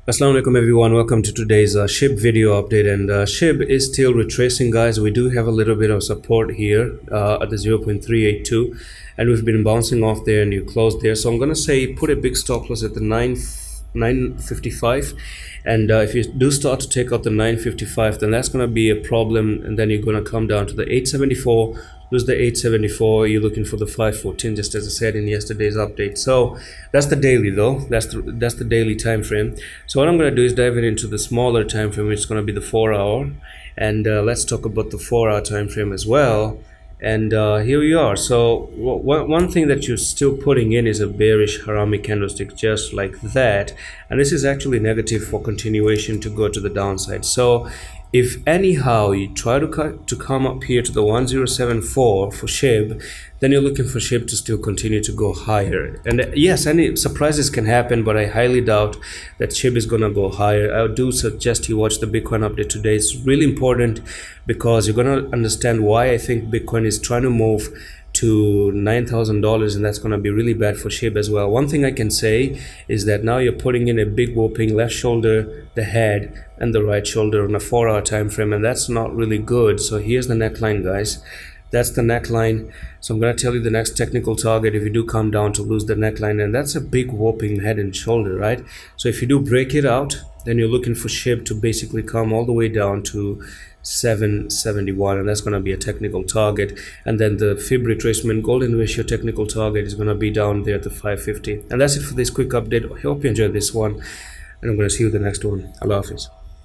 Assalamu alaikum everyone, welcome to today's SHIB video update. And SHIB is still retracing, guys. We do have a little bit of support here at the 0.382, and we've been bouncing off there and you closed there. So I'm gonna say put a big stop loss at the 955, and if you do start to take out the 955, then that's gonna be a problem, and then you're gonna come down to the 874, lose the 874, you're looking for the 514, just as I said in yesterday's update. So that's the daily though, that's the daily time frame. So what I'm going to do is dive into the smaller time frame, which is going to be the 4-hour, and let's talk about the 4-hour time frame as well. And here we are. So one thing that you're still putting in is a bearish harami candlestick, just like that, and this is actually negative for continuation to go to the downside. So if anyhow you try to come up here to the 1074 for SHIB, then you're looking for SHIB to still continue to go higher. And yes, any surprises can happen, but I highly doubt that SHIB is gonna go higher. I do suggest you watch the Bitcoin update today. It's really important because you're gonna understand why I think Bitcoin is trying to move to $9,000, and that's going to be really bad for SHIB as well. One thing I can say is that now you're putting in a big whooping left shoulder, the head, and the right shoulder on a 4-hour time frame, and that's not really good. So here's the neckline, guys. That's the neckline. So I'm going to tell you the next technical target if you do come down to lose the neckline, and that's a big whooping head and shoulder, right? So if you do break it out, then you're looking for SHIB to basically come all the way down to 771, and that's going to be a technical target. And then the fib retracement golden ratio technical target is going to be down there at the 550. And that's it for this quick update. I hope you enjoyed this one, and I'm going to see you in the next one. Allah Hafiz.